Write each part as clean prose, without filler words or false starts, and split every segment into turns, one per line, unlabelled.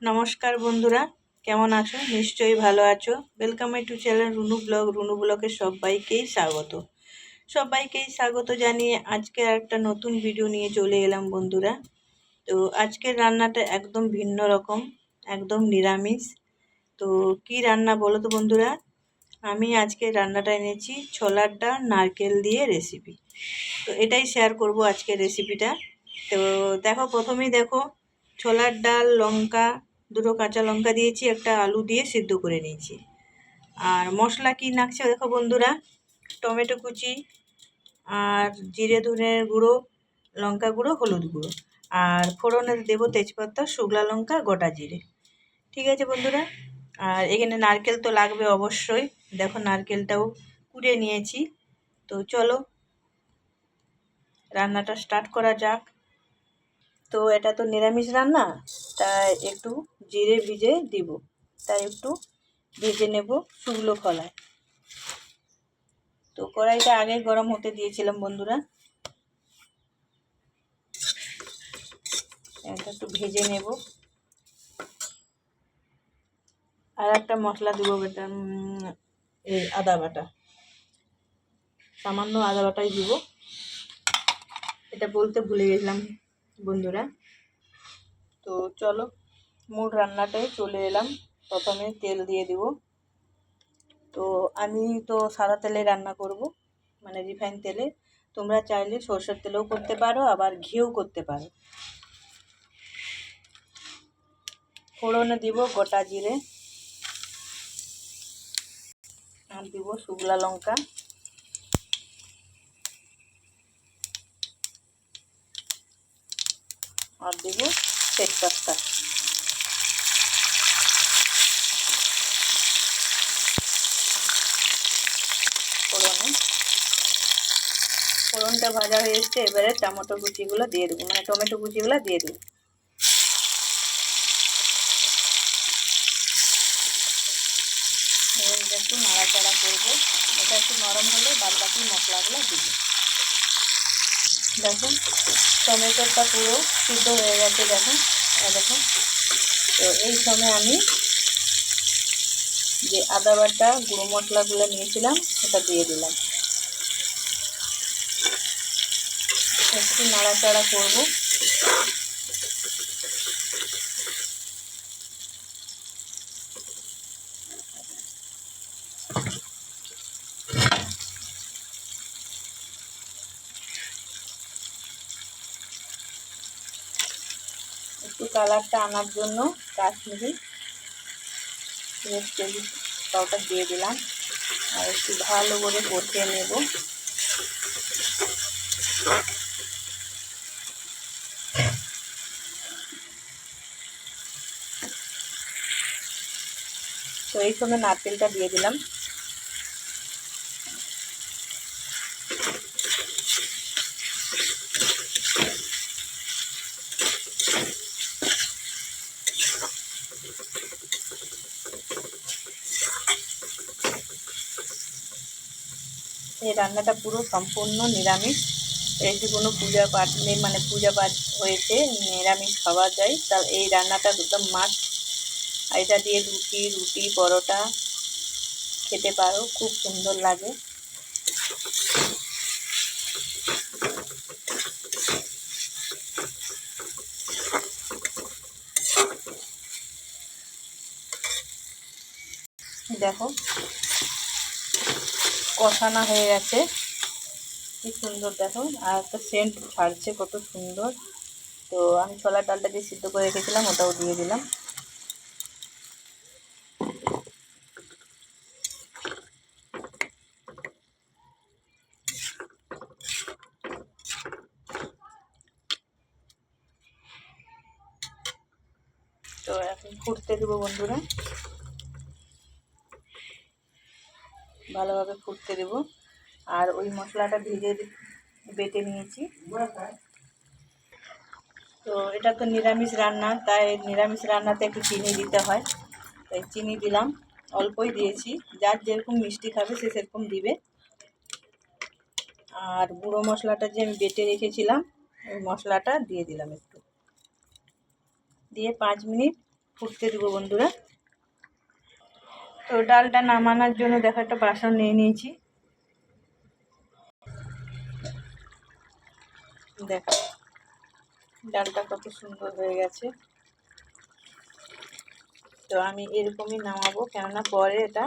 নমস্কার বন্ধুরা, কেমন আছো? নিশ্চয়ই ভালো আছো। ওয়েলকাম টু চ্যানেল রুনু ব্লগে সবাইকেই স্বাগত জানিয়ে আজকে একটা নতুন ভিডিও নিয়ে চলে এলাম বন্ধুরা। তো আজকের রান্নাটা একদম ভিন্ন রকম, একদম নিরামিষ। তো কি রান্না বলো তো বন্ধুরা? আমি আজকে রান্নাটা এনেছি ছোলার ডাল নারকেল দিয়ে রেসিপি। তো এটাই শেয়ার করব আজকের রেসিপিটা। তো দেখো, প্রথমেই দেখো ছোলার ডাল, লঙ্কা, দুটো কাঁচা লঙ্কা দিয়েছি, একটা আলু দিয়ে সিদ্ধ করে নিয়েছি। আর মশলা কি নাকছে দেখো বন্ধুরা, টমেটো কুচি আর জিরে ধনের গুঁড়ো, লঙ্কা গুঁড়ো, হলুদ গুঁড়ো, আর ফোড়নে দেবো তেজপাতা, শুকনো লঙ্কা, গোটা জিরে। ঠিক আছে বন্ধুরা। আর এখানে নারকেল তো লাগবে অবশ্যই, দেখো নারকেলটাও কুড়ে নিয়েছি। তো চলো রান্নাটা স্টার্ট করা যাক। তো এটা তো নিরামিষ রান্না, তাই একটু জিরে ভিজে দিব, তাই একটু ভেজে নেব শুকনো খোলায়। তো কড়াইটা আগে গরম হতে দিয়েছিলাম বন্ধুরা, এটা একটু ভেজে নেব। আর একটা মশলা দেবো, এটা এই আদা বাটা, সামান্য আদা বাটাই দিব, এটা বলতে ভুলে গেছিলাম বন্ধুরা। তো চলো মূল রান্নাটায় চলে এলাম। প্রথমে তেল দিয়ে দিব। তো আমি তো সাদা তেলে রান্না করব, মানে রিফাইন তেলে। তোমরা চাইলে সরষের তেলেও করতে পারো, আবার ঘিও করতে পারো। ফোড়নে দিব গোটা জিরে, আর দিব শুকনো লঙ্কা, আর দিব তেজপাতা। ফোড়নটা ভাজা হয়ে এসছে, এবারে টমেটো কুচিগুলো দিয়ে দেবো, মানে টমেটো কুচিগুলো দিয়ে দেবো। এবার একটু নাড়াচাড়া করবো, এটা একটু নরম হলে বাদ বাকি মশলাগুলো দিব। দেখুন টমেটোটা পুরো সিদ্ধ হয়ে গেছে, দেখুন দেখুন। তো এই সময় আমি যে আদা বাটা গুঁড়ো মশলাগুলো নিয়েছিলাম সেটা দিয়ে দিলাম, একটু নাড়াচাড়া করবো। একটু কালারটা আনার জন্য কাশ্মীরি রেড চিলি পাউডার দিয়ে দিলাম, আর একটু ভালো করে কষিয়ে নেব। তো এই সময় নারকেলটা দিয়ে দিলাম। এই রান্নাটা পুরো সম্পূর্ণ নিরামিষ। এই যে কোনো পূজা পাঠ নেই, মানে পূজা পাঠ হয়েছে নিরামিষ খাওয়া যায়, তা এই রান্নাটা একদম মাস্ট। এটা দিয়ে রুটি পরোটা খেতে পারো, খুব সুন্দর লাগে। দেখো কষানো হয়ে গেছে, কি সুন্দর দেখো, আর একটা সেন্ট ছাড়ছে কত সুন্দর। তো আমি ছোলার ডালটা দিয়ে সিদ্ধ করে রেখেছিলাম, ওটাও দিয়ে দিলাম। তো এখন ফুটতে দেবো বন্ধুরা, ভালোভাবে ফুটতে দেবো। আর ওই মশলাটা ভেজে বেটে নিয়েছি। তো এটা তো নিরামিষ রান্না, তাই নিরামিষ রান্নাতে একটু চিনি দিতে হয়, তাই চিনি দিলাম, অল্পই দিয়েছি। যার যেরকম মিষ্টি খাবে সে সেরকম দিবে। আর গুঁড়ো মশলাটা যে আমি বেটে রেখেছিলাম, ওই মশলাটা দিয়ে দিলাম একটু, দিয়ে 5 মিনিট ফুটতে দেবো বন্ধুরা। তো ডালটা নামানোর জন্য দেখো একটা বাসন নিয়ে নিয়েছি। দেখো ডালটা কত সুন্দর হয়ে গেছে। তো আমি এরকমই নামাবো, কেননা পরে এটা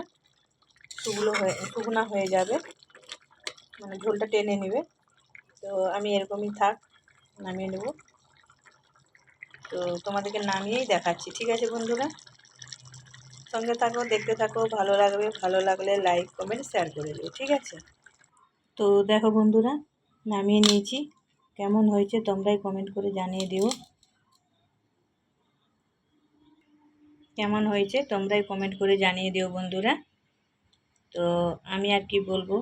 শুকনা হয়ে যাবে, মানে ঝোলটা টেনে নেবে। তো আমি এরকমই থাক, নামিয়ে নেব। তো তোমাদেরকে নামিয়েই দেখাচ্ছি, ঠিক আছে বন্ধুরা? সঙ্গে থাকো, দেখতে থাকো, ভালো লাগবে। ভালো লাগলে লাইক কমেন্ট শেয়ার করে দিও, ঠিক আছে? তো দেখো বন্ধুরা, নামিয়ে নিয়েছি। কেমন হয়েছে তোমরাই কমেন্ট করে জানিয়ে দিও। কেমন হয়েছে তোমরাই কমেন্ট করে জানিয়ে দিও বন্ধুরা। তো আমি আর কি বলবো,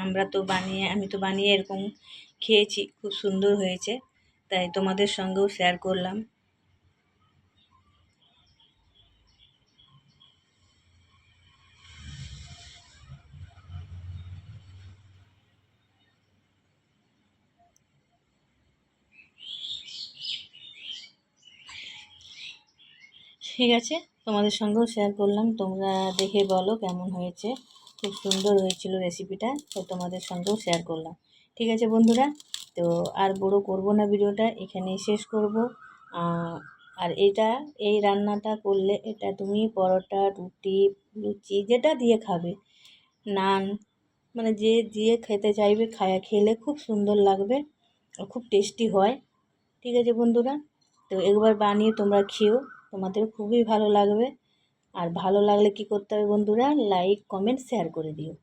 আমি তো বানিয়ে এরকম খেয়েছি, খুব সুন্দর হয়েছে, তাই তোমাদের সঙ্গেও শেয়ার করলাম। ঠিক আছে, তোমাদের সঙ্গেও শেয়ার করলাম, তোমরা দেখে বলো কেমন হয়েছে। খুব সুন্দর হয়েছিল রেসিপিটা, তো তোমাদের সঙ্গেও শেয়ার করলাম। ঠিক আছে বন্ধুরা, তো আর বড় করব না, ভিডিওটা এখানেই শেষ করব। আর এই রান্নাটা করলে এটা তুমি পরোটা, রুটি, লুচি যেটা দিয়ে খাবে, নান, মানে যে দিয়ে খেতে চাইবে খেলে খুব সুন্দর লাগবে আর খুব টেস্টি হয়। ঠিক আছে বন্ধুরা, তো একবার বানিয়ে তোমরা খেও, তোমাদের খুবই ভালো লাগবে। আর ভালো লাগলে কি করতে হবে বন্ধুরা, লাইক কমেন্ট শেয়ার করে দিও।